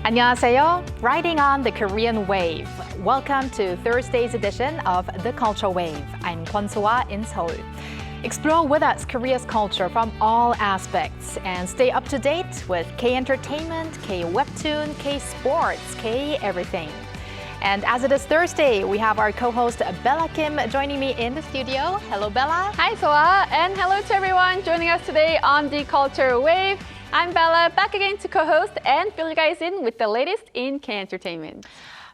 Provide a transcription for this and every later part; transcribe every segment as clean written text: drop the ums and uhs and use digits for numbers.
안녕하세요. Riding on the Korean wave. Welcome to Thursday's edition of The Culture Wave. I'm Kwon-soa in Seoul. Explore with us Korea's culture from all aspects and stay up to date with K-entertainment, K-webtoon, K-sports, K-everything. And as it is Thursday, we have our co-host Bella Kim joining me in the studio. Hello, Bella. Hi, Soa, and hello to everyone joining us today on The Culture Wave. I'm Bella, back again to co-host and fill you guys in with the latest in K-entertainment.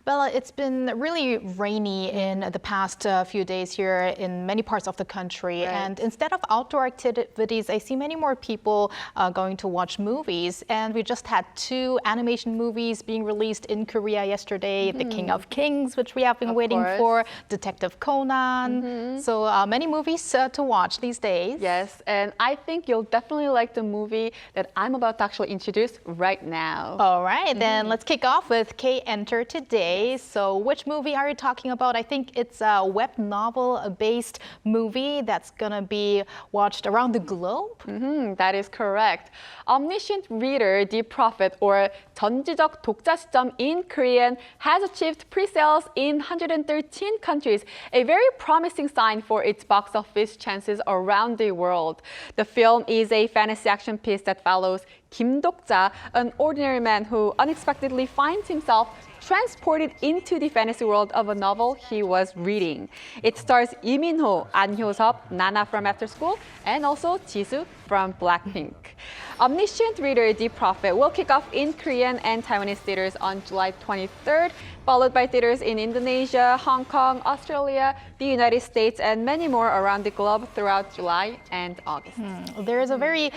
Bella, it's been really rainy in the past few days here in many parts of the country. Right. And instead of outdoor activities, I see many more people going to watch movies. And we just had 2 animation movies being released in Korea yesterday. The King of Kings, which we have been waiting for, Detective Conan. So many movies to watch these days. Yes, and I think you'll definitely like the movie that I'm about to actually introduce right now. All right, then let's kick off with K-Enter today. So which movie are you talking about? I think it's a web novel-based movie that's gonna be watched around the globe? That is correct. Omniscient Reader, The Prophet, or 전지적 독자 시점 in Korean, has achieved pre-sales in 113 countries, a very promising sign for its box office chances around the world. The film is a fantasy action piece that follows Kim Dok-ja, an ordinary man who unexpectedly finds himself transported into the fantasy world of a novel he was reading. It stars Lee Min-ho, An Hyo-seop, Nana from After School, and also Jisoo from Blackpink. Omniscient Reader, The Prophet will kick off in Korean and Taiwanese theaters on July 23rd, followed by theaters in Indonesia, Hong Kong, Australia, the United States, and many more around the globe throughout July and August. There is a very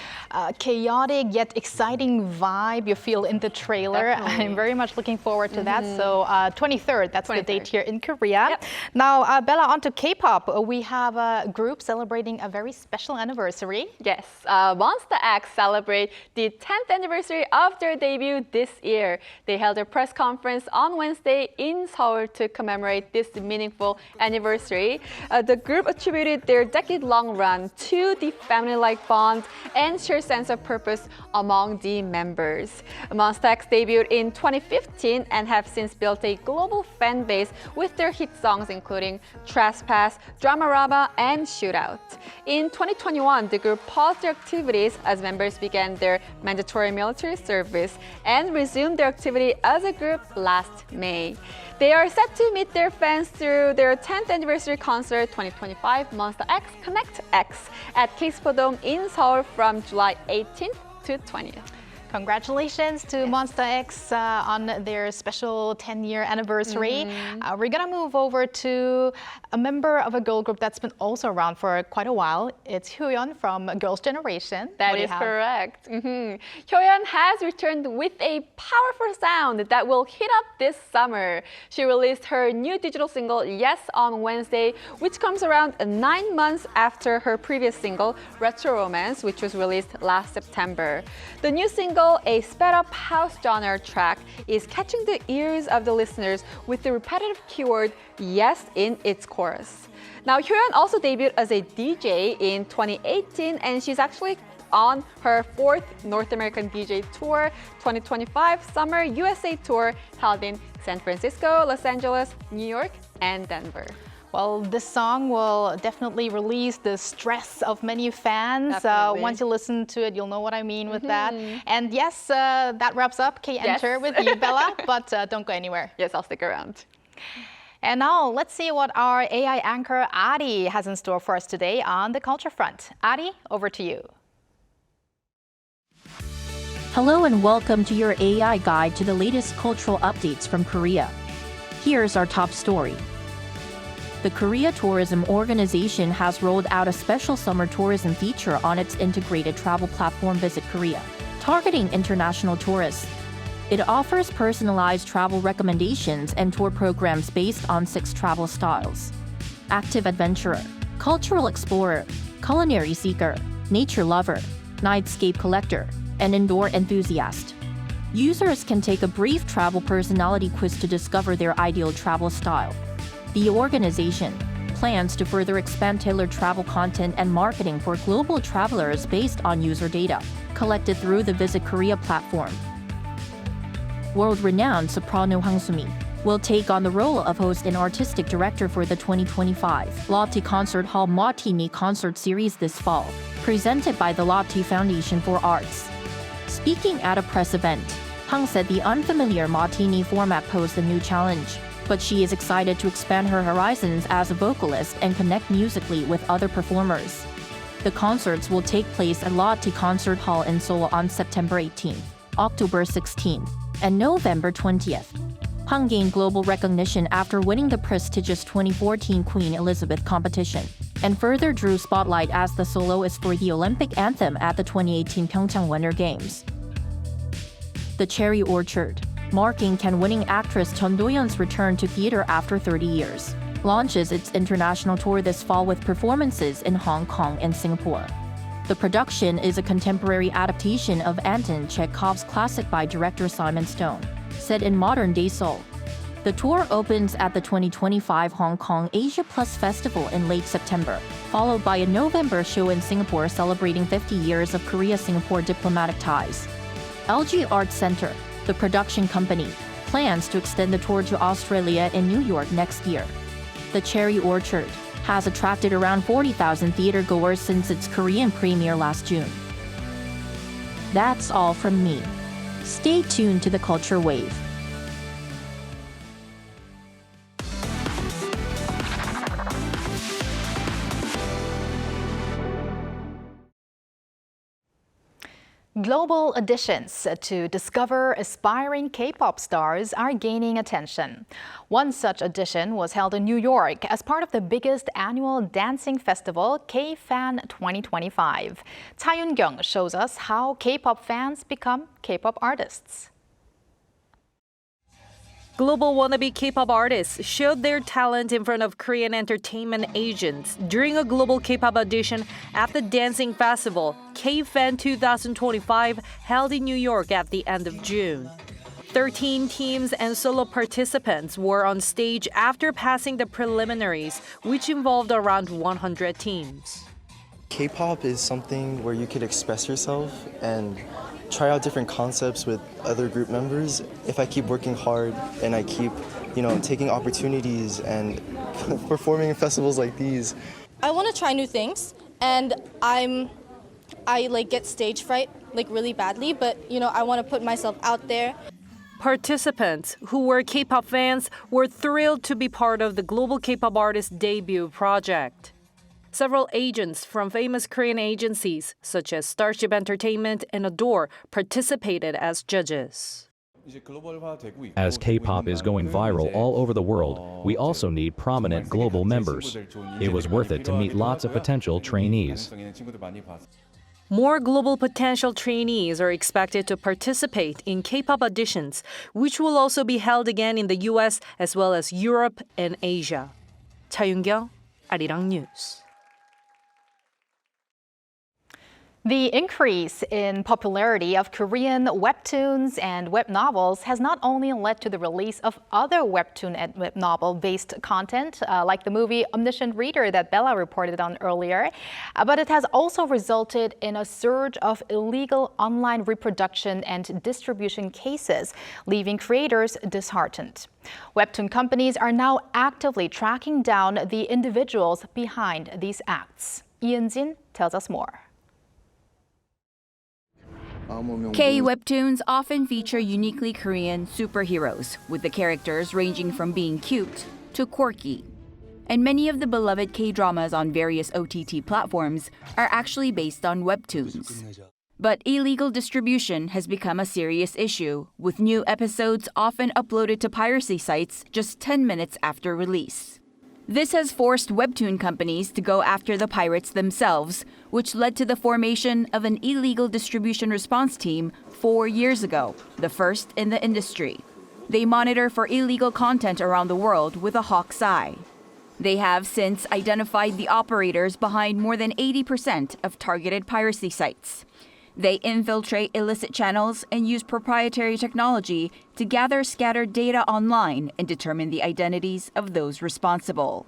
chaotic yet exciting vibe you feel in the trailer. Definitely. I'm very much looking forward to that. So 23rd, that's the 23rd. date here in Korea. Yep. Now, Bella, on to K-pop. We have a group celebrating a very special anniversary. Yes, Monsta X celebrate the 10th anniversary of their debut this year. They held a press conference on Wednesday in Seoul to commemorate this meaningful anniversary. The group attributed their decade-long run to the family-like bond and shared sense of purpose among the members. Monsta X debuted in 2015 and have since built a global fan base with their hit songs including Trespass, Dramarama, and Shootout. In 2021, the group paused their activities as members began their mandatory military service and resumed their activity as a group last May. They are set to meet their fans through their 10th anniversary concert 2025 Monsta X Connect X at Ksports in Seoul from July 18th to 20th. Congratulations to Monsta X on their special 10-year anniversary. We're gonna move over to a member of a girl group that's been also around for quite a while. It's Hyun from Girls' Generation. That is correct. Hyoyeon has returned with a powerful sound that will heat up this summer. She released her new digital single, Yes, on Wednesday, which comes around 9 months after her previous single, Retro Romance, which was released last September. The new single, a sped-up house genre track, is catching the ears of the listeners with the repetitive keyword yes in its chorus. Now, Hyoyeon also debuted as a DJ in 2018, and she's actually on her 4th North American DJ Tour 2025 Summer USA Tour held in San Francisco, Los Angeles, New York, and Denver. Well, this song will definitely release the stress of many fans. Once you listen to it, you'll know what I mean with that. And yes, that wraps up K-Enter with you, Bella, but don't go anywhere. Yes, I'll stick around. And now let's see what our AI anchor Ari has in store for us today on the culture front. Ari, over to you. Hello and welcome to your AI guide to the latest cultural updates from Korea. Here's our top story. The Korea Tourism Organization has rolled out a special summer tourism feature on its integrated travel platform Visit Korea, targeting international tourists. It offers personalized travel recommendations and tour programs based on 6 travel styles: active adventurer, cultural explorer, culinary seeker, nature lover, nightscape collector, and indoor enthusiast. Users can take a brief travel personality quiz to discover their ideal travel style. The organization plans to further expand tailored travel content and marketing for global travelers based on user data collected through the Visit Korea platform. world-renowned soprano Hang Sumi, will take on the role of host and artistic director for the 2025 Lotte Concert Hall Martini Concert Series this fall, presented by the Lotte Foundation for Arts. Speaking at a press event, Hang said the unfamiliar Martini format posed a new challenge, but she is excited to expand her horizons as a vocalist and connect musically with other performers. The concerts will take place at Lotte Concert Hall in Seoul on September 18th, October 16th, and November 20th. Hang gained global recognition after winning the prestigious 2014 Queen Elizabeth competition, and further drew spotlight as the soloist for the Olympic anthem at the 2018 Pyeongchang Winter Games. The Cherry Orchard, marking Cannes-winning actress Chun Do-yeon's return to theater after 30 years, launches its international tour this fall with performances in Hong Kong and Singapore. The production is a contemporary adaptation of Anton Chekhov's classic by director Simon Stone, set in modern-day Seoul. The tour opens at the 2025 Hong Kong Asia Plus Festival in late September, followed by a November show in Singapore celebrating 50 years of Korea-Singapore diplomatic ties. LG Arts Center, the production company, plans to extend the tour to Australia and New York next year. The Cherry Orchard has attracted around 40,000 theatergoers since its Korean premiere last June. That's all from me. Stay tuned to the Culture Wave. Global auditions to discover aspiring K-pop stars are gaining attention. One such audition was held in New York as part of the biggest annual dancing festival, K-Fan 2025. Cha Yun-kyung shows us how K-pop fans become K-pop artists. Global wannabe K-pop artists showed their talent in front of Korean entertainment agents during a global K-pop audition at the dancing festival K-Fan 2025 held in New York at the end of June. 13 teams and solo participants were on stage after passing the preliminaries, which involved around 100 teams. K-pop is something where you could express yourself and try out different concepts with other group members. If I keep working hard and I keep, taking opportunities and performing in festivals like these. I want to try new things, and I get stage fright really badly, but I want to put myself out there. Participants who were K-pop fans were thrilled to be part of the Global K-pop Artist Debut project. Several agents from famous Korean agencies, such as Starship Entertainment and Adore, participated as judges. As K-pop is going viral all over the world, we also need prominent global members. It was worth it to meet lots of potential trainees. More global potential trainees are expected to participate in K-pop auditions, which will also be held again in the US as well as Europe and Asia. Cha Yun-kyung, Arirang News. The increase in popularity of Korean webtoons and web novels has not only led to the release of other webtoon and web novel-based content, like the movie Omniscient Reader that Bella reported on earlier, but it has also resulted in a surge of illegal online reproduction and distribution cases, leaving creators disheartened. Webtoon companies are now actively tracking down the individuals behind these acts. Lee Eun-jin tells us more. K-webtoons often feature uniquely Korean superheroes, with the characters ranging from being cute to quirky. And many of the beloved K-dramas on various OTT platforms are actually based on webtoons. But illegal distribution has become a serious issue, with new episodes often uploaded to piracy sites just 10 minutes after release. This has forced webtoon companies to go after the pirates themselves, which led to the formation of an illegal distribution response team 4 years ago, the first in the industry. They monitor for illegal content around the world with a hawk's eye. They have since identified the operators behind more than 80% of targeted piracy sites. They infiltrate illicit channels and use proprietary technology to gather scattered data online and determine the identities of those responsible.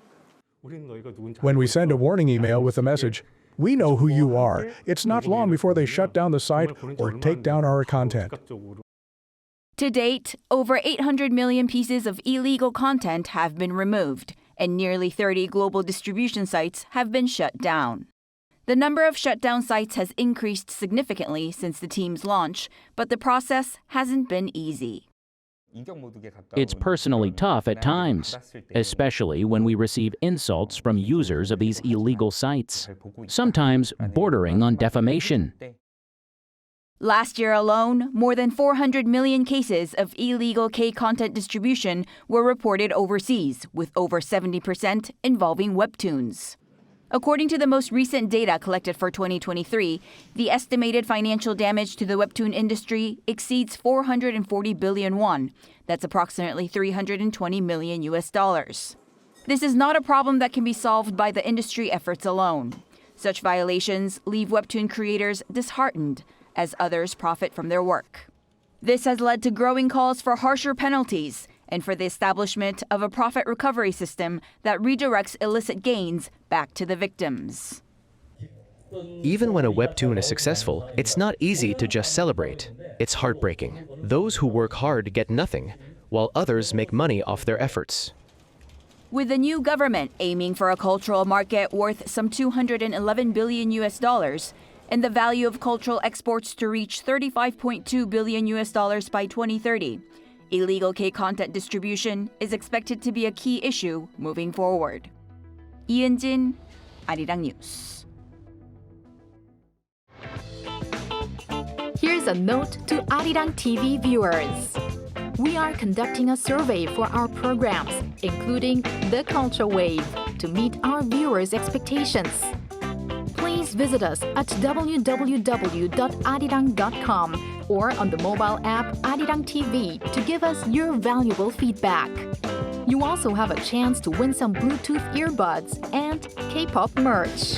When we send a warning email with a message, "We know who you are," it's not long before they shut down the site or take down our content. To date, over 800 million pieces of illegal content have been removed, and nearly 30 global distribution sites have been shut down. The number of shutdown sites has increased significantly since the team's launch, but the process hasn't been easy. It's personally tough at times, especially when we receive insults from users of these illegal sites, sometimes bordering on defamation. Last year alone, more than 400 million cases of illegal K-content distribution were reported overseas, with over 70% involving webtoons. According to the most recent data collected for 2023, the estimated financial damage to the webtoon industry exceeds 440 billion won. That's approximately $320 million. This is not a problem that can be solved by the industry efforts alone. Such violations leave webtoon creators disheartened as others profit from their work. This has led to growing calls for harsher penalties and for the establishment of a profit recovery system that redirects illicit gains back to the victims. Even when a webtoon is successful, it's not easy to just celebrate. It's heartbreaking. Those who work hard get nothing, while others make money off their efforts. With the new government aiming for a cultural market worth some $211 billion and the value of cultural exports to reach $35.2 billion by 2030, illegal K-content distribution is expected to be a key issue moving forward. 이은진, Arirang News. Here's a note to Arirang TV viewers. We are conducting a survey for our programs, including The Culture Wave, to meet our viewers' expectations. Please visit us at www.arirang.com or on the mobile app Arirang TV to give us your valuable feedback. You also have a chance to win some Bluetooth earbuds and K-pop merch.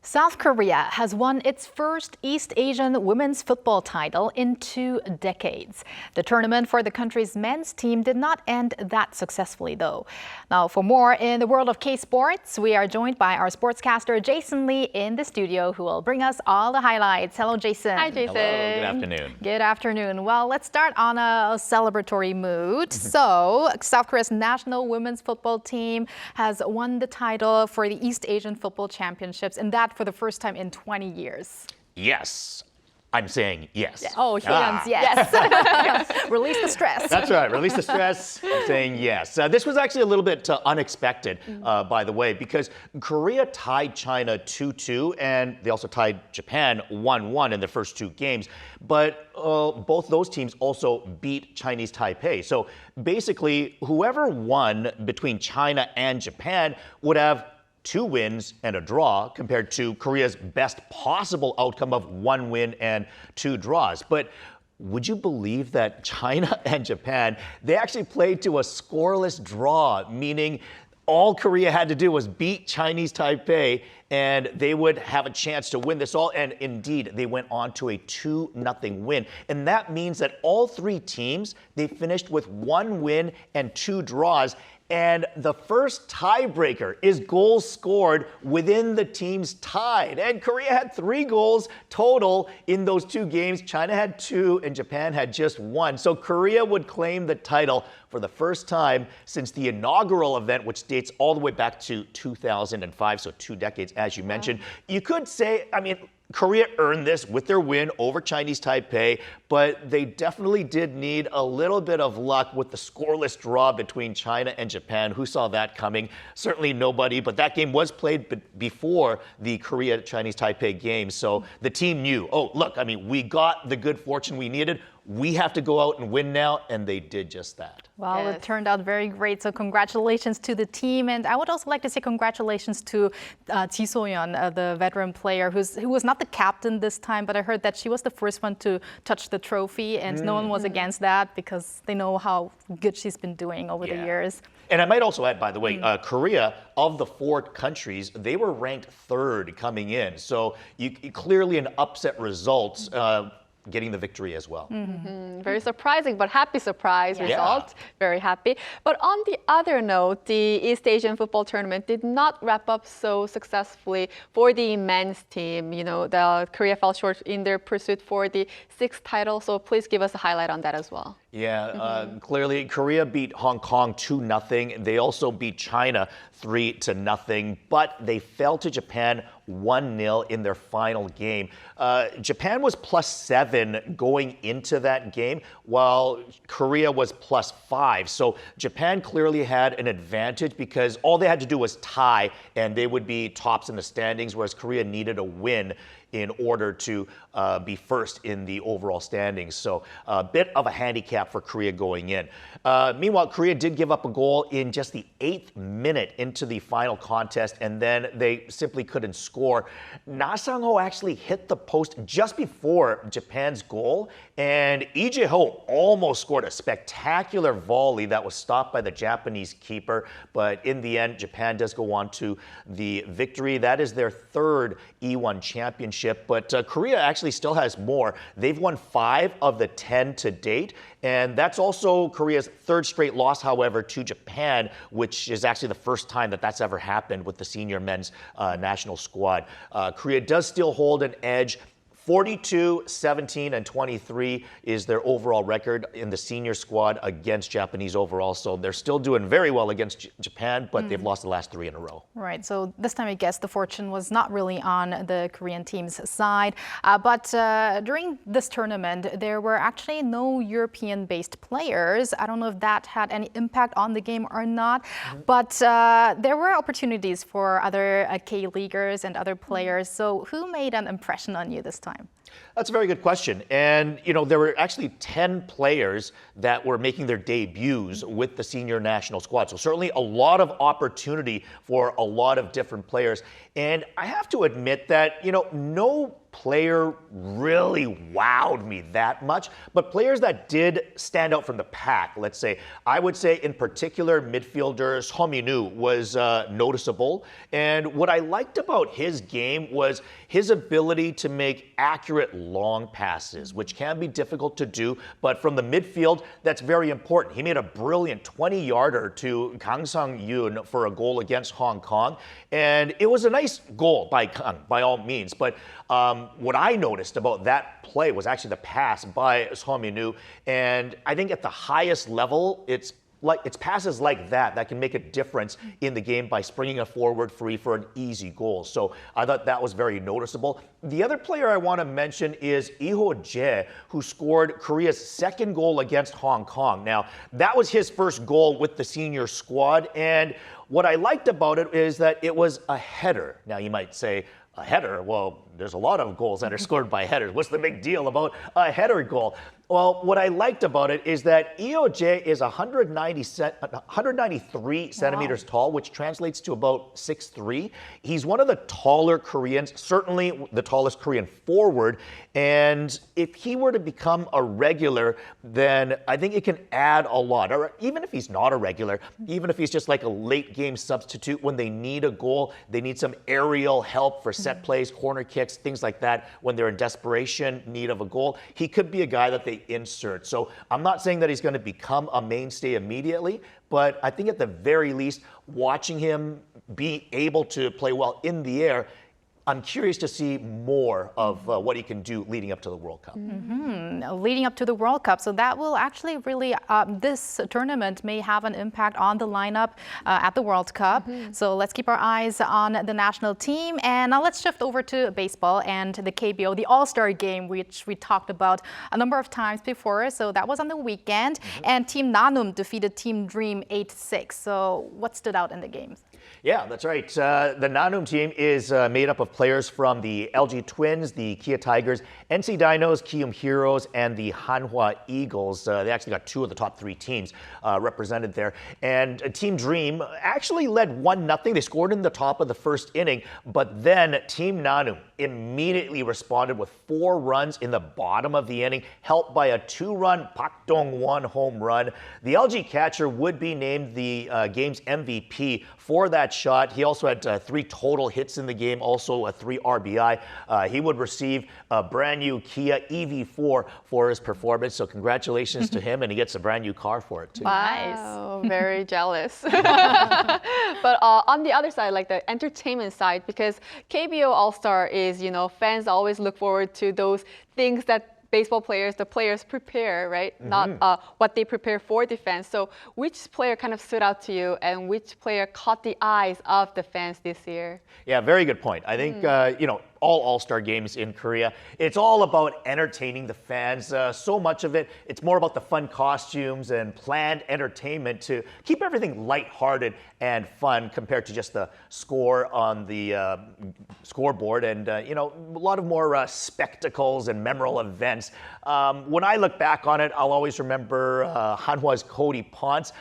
South Korea has won its first East Asian women's football title in 2 decades. The tournament for the country's men's team did not end that successfully, though. Now, for more in the world of K-Sports, we are joined by our sportscaster Jason Lee in the studio, who will bring us all the highlights. Hello, Jason. Hi, Jason. Hello, good afternoon. Good afternoon. Well, let's start on a celebratory mood. So, South Korea's national women's football team has won the title for the East Asian Football Championships, and that for the first time in 20 years. Yes. I'm saying yes. Yeah. Oh, Hyun's yes. Yes. Release the stress. That's right. Release the stress. I'm saying yes. This was actually a little bit unexpected, by the way, because Korea tied China 2-2, and they also tied Japan 1-1 in the first 2 games. But both those teams also beat Chinese Taipei. So basically, whoever won between China and Japan would have 2 wins and a draw compared to Korea's best possible outcome of 1 win and 2 draws. But would you believe that China and Japan, they actually played to a scoreless draw, meaning all Korea had to do was beat Chinese Taipei and they would have a chance to win this all. And indeed, they went on to a 2-0 win. And that means that all 3 teams, they finished with 1 win and 2 draws. And the first tiebreaker is goals scored within the teams tied. And Korea had 3 goals total in those 2 games. China had 2 and Japan had just 1. So Korea would claim the title for the first time since the inaugural event, which dates all the way back to 2005, so 2 decades, as you mentioned. You could say, I mean, Korea earned this with their win over Chinese Taipei, but they definitely did need a little bit of luck with the scoreless draw between China and Japan. Who saw that coming? Certainly nobody, but that game was played before the Korea-Chinese Taipei game, so the team knew, oh, look, I mean, we got the good fortune we needed. We have to go out and win now, and they did just that. Well, it turned out very great, so congratulations to the team. And I would also like to say congratulations to Ji So-yeon, the veteran player, who was not the captain this time, but I heard that she was the first one to touch the trophy, and no one was against that because they know how good she's been doing over the years. And I might also add, by the way, Korea, of the 4 countries, they were ranked 3rd coming in. So clearly an upset result. getting the victory as well. Very surprising, but happy surprise result. Very happy. But on the other note, the East Asian football tournament did not wrap up so successfully for the men's team. You know, Korea fell short in their pursuit for the 6th title. So please give us a highlight on that as well. Yeah, clearly Korea beat Hong Kong 2-0. They also beat China 3-0, but they fell to Japan 1-0 in their final game. Japan was +7 going into that game, while Korea was +5. So Japan clearly had an advantage because all they had to do was tie and they would be tops in the standings, whereas Korea needed a win in order to be first in the overall standings. So a bit of a handicap for Korea going in. Meanwhile, Korea did give up a goal in just the 8th minute into the final contest, and then they simply couldn't score. Na Sang-ho actually hit the post just before Japan's goal, and Lee Jae-ho almost scored a spectacular volley that was stopped by the Japanese keeper. But in the end, Japan does go on to the victory. That is their 3rd E1 championship, but Korea actually still has more. They've won 5 of the 10 to date, and that's also Korea's 3rd straight loss, however, to Japan, which is actually the first time that that's ever happened with the senior men's national squad. Korea does still hold an edge. 42, 17, and 23 is their overall record in the senior squad against Japanese overall. So they're still doing very well against Japan, but they've lost the last 3 in a row. Right, so this time I guess the fortune was not really on the Korean team's side. But during this tournament, there were actually no European-based players. I don't know if that had any impact on the game or not, but there were opportunities for other K-leaguers and other players. So who made an impression on you this time? That's a very good question. And, you know, there were actually 10 players that were making their debuts with the senior national squad. So certainly a lot of opportunity for a lot of different players. And I have to admit that, you know, no player really wowed me that much, but players that did stand out from the pack, let's say, I would say in particular midfielder Hyun was noticeable. And what I liked about his game was his ability to make accurate long passes, which can be difficult to do, but from the midfield, that's very important. He made a brilliant 20-yarder to Kang Sang-yoon for a goal against Hong Kong, and it was a nice goal by Kang, by all means, but what I noticed about that play was actually the pass by Hyun, and I think at the highest level, it's passes like that can make a difference in the game by springing a forward free for an easy goal. So I thought that was very noticeable. The other player I want to mention is Iho Jae, who scored Korea's 2nd goal against Hong Kong. Now, that was his first goal with the senior squad, and what I liked about it is that it was a header. Now, you might say, a header? Well, there's a lot of goals that are scored by headers. What's the big deal about a header goal? Well, what I liked about it is that Eo Jae is 193 centimeters tall, which translates to about 6'3". He's one of the taller Koreans, certainly the tallest Korean forward. And if he were to become a regular, then I think it can add a lot. Or even if he's not a regular, even if he's just like a late game substitute when they need a goal, they need some aerial help for set plays, corner kicks, things like that. When they're in desperation, need of a goal, he could be a guy that they insert. So I'm not saying that he's going to become a mainstay immediately, but I think at the very least, watching him be able to play well in the air, I'm curious to see more of what he can do leading up to the World Cup. Leading up to the World Cup. So that will actually really, this tournament may have an impact on the lineup at the World Cup. So let's keep our eyes on the national team. And now let's shift over to baseball and the KBO, the All-Star game, which we talked about a number of times before. So that was on the weekend. And Team Nanum defeated Team Dream 8-6. So what stood out in the games? Yeah, that's right. The Nanum team is made up of players from the LG Twins, the Kia Tigers, NC Dinos, KIUM Heroes, and the Hanwha Eagles. They actually got 2 of the top 3 teams represented there. And Team Dream actually led 1-0. They scored in the top of the first inning, but then Team Nanum immediately responded with 4 runs in the bottom of the inning, helped by a 2-run Pak Dong-won home run. The LG catcher would be named the game's MVP for that shot. He also had 3 total hits in the game, also 3 RBI. He would receive a brand new Kia EV4 for his performance. So congratulations to him, and he gets a brand new car for it too. Wow, very jealous. But on the other side, like the entertainment side, because KBO AllStar is, fans always look forward to those things that baseball players, the players prepare, right? Not what they prepare for the fans. So which player kind of stood out to you, and which player caught the eyes of the fans this year? Yeah, very good point. I think, all All-Star games in Korea, it's all about entertaining the fans. So much of it, it's more about the fun costumes and planned entertainment to keep everything lighthearted and fun compared to just the score on the scoreboard and, a lot of more spectacles and memorable events. When I look back on it, I'll always remember Hanwha's Cody Ponce.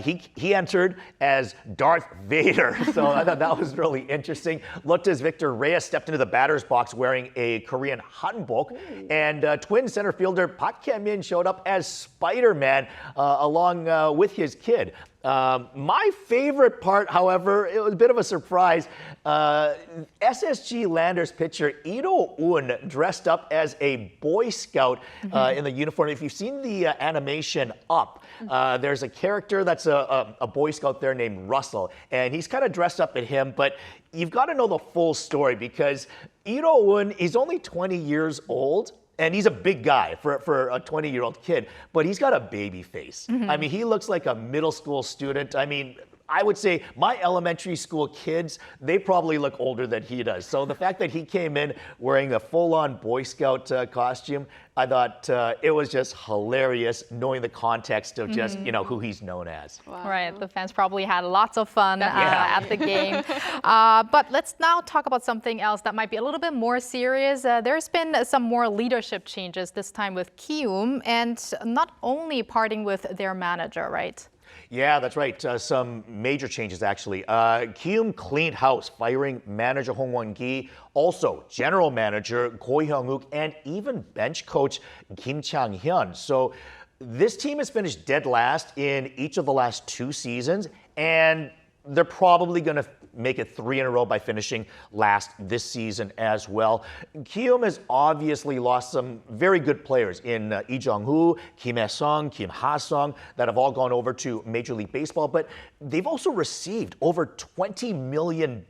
He entered as Darth Vader, so I thought that was really interesting. Looked as Victor Reyes stepped into the batter's box wearing a Korean hanbok, and twin center fielder Park Kye-min showed up as Spider-Man along with his kid. My favorite part, however, it was a bit of a surprise. SSG Landers pitcher Iro-un dressed up as a Boy Scout in the uniform. If you've seen the animation Up, there's a character that's a Boy Scout there named Russell, and he's kind of dressed up at him, but you've got to know the full story because Iro-un is only 20 years old. And he's a big guy for a 20-year-old kid, but he's got a baby face. I mean, he looks like a middle school student. I mean, I would say my elementary school kids, they probably look older than he does. So the fact that he came in wearing a full-on Boy Scout costume, I thought it was just hilarious knowing the context of just, who he's known as. Wow. Right, the fans probably had lots of fun at the game. But let's now talk about something else that might be a little bit more serious. There's been some more leadership changes, this time with Kiwoom, and not only parting with their manager, right? Yeah, that's right. Some major changes, actually. Kiwoom cleaned house, firing manager Hong Won-gi, also general manager Ko Hyung-wook, and even bench coach Kim Chang-hyun. So this team has finished dead last in each of the last 2 seasons, and they're probably going to make it 3 in a row by finishing last this season as well. Kiwoom has obviously lost some very good players in Lee Jung-hoo, Kim Hae-sung, Kim Ha-sung that have all gone over to Major League Baseball, but they've also received over $20 million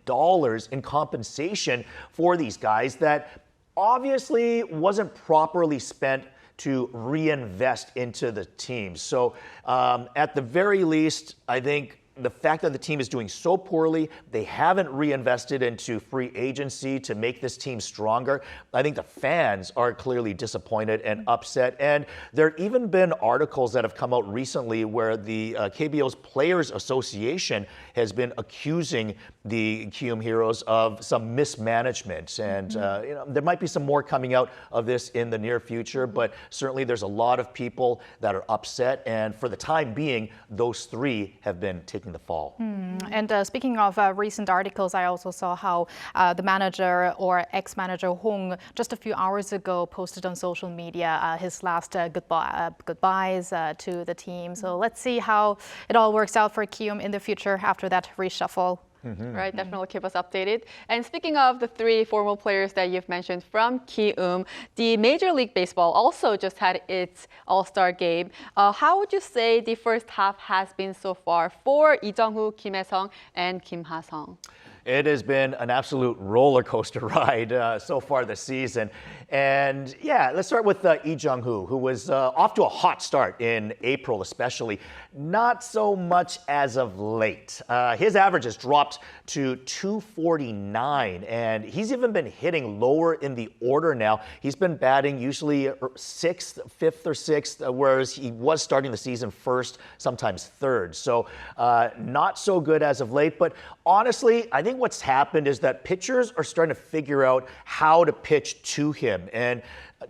in compensation for these guys that obviously wasn't properly spent to reinvest into the team. So at the very least, I think the fact that the team is doing so poorly, they haven't reinvested into free agency to make this team stronger. I think the fans are clearly disappointed and upset. And there have even been articles that have come out recently where the KBO's Players Association has been accusing the KUM Heroes of some mismanagement. And there might be some more coming out of this in the near future, but certainly there's a lot of people that are upset. And for the time being, those 3 have been taking the fall. And speaking of recent articles, I also saw how the manager or ex-manager Hong just a few hours ago posted on social media his last goodbyes to the team. So let's see how it all works out for Kiwoom in the future after that reshuffle. Right, definitely keep us updated. And speaking of the 3 former players that you've mentioned from Kiwoom, the Major League Baseball also just had its All-Star game. How would you say the first half has been so far for Lee Jung-hoo, Kim Hae-sung, and Kim Ha-sung? It has been an absolute roller coaster ride so far this season. And yeah, let's start with Lee Jung-hoo, who was off to a hot start in April especially. Not so much as of late. His average has dropped to 249, and he's even been hitting lower in the order now. He's been batting usually 6th, 5th or 6th, whereas he was starting the season 1st, sometimes 3rd. So not so good as of late, but honestly, I think what's happened is that pitchers are starting to figure out how to pitch to him. And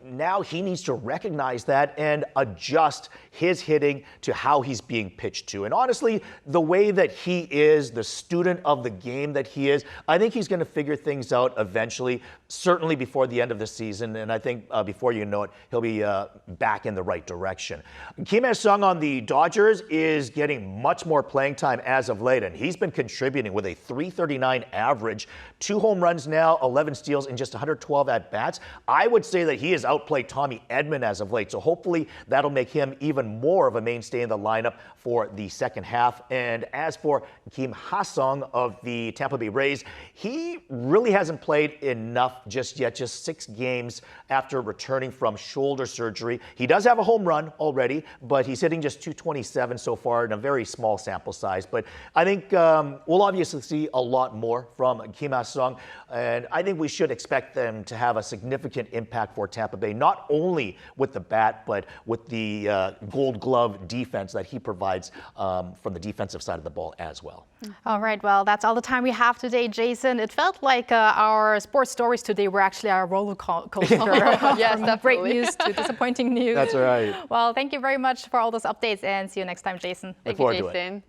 now he needs to recognize that and adjust his hitting to how he's being pitched to. And honestly, the way that he is, the student of the game that he is, I think he's going to figure things out eventually, certainly before the end of the season. And I think before you know it, he'll be back in the right direction. Kim Hae-sung on the Dodgers is getting much more playing time as of late, and he's been contributing with a .339 average, 2 home runs now, 11 steals in just 112 at-bats. I would say that he has outplayed Tommy Edman as of late, so hopefully that'll make him even more of a mainstay in the lineup for the second half. And as for Kim Ha-sung of the Tampa Bay Rays, he really hasn't played enough just yet, just 6 games after returning from shoulder surgery. He does have a home run already, but he's hitting just .227 so far in a very small sample size. But I think we'll obviously see a lot more from Kim Ha-sung, and I think we should expect them to have a significant impact for Tampa Bay, not only with the bat, but with the Gold Glove defense that he provides from the defensive side of the ball as well. All right, well, that's all the time we have today, Jason. It felt like our sports stories today were actually our roller coaster. Yes, from great news to disappointing news. That's right. Well, thank you very much for all those updates, and see you next time, Jason. Thank you, Jason.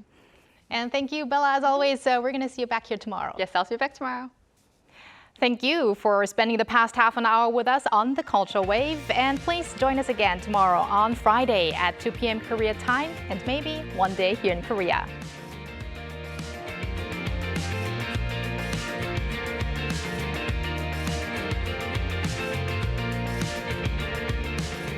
And thank you, Bella, as always. We're going to see you back here tomorrow. Yes, I'll see you back tomorrow. Thank you for spending the past half an hour with us on The Cultural Wave. And please join us again tomorrow on Friday at 2 p.m. Korea time, and maybe one day here in Korea.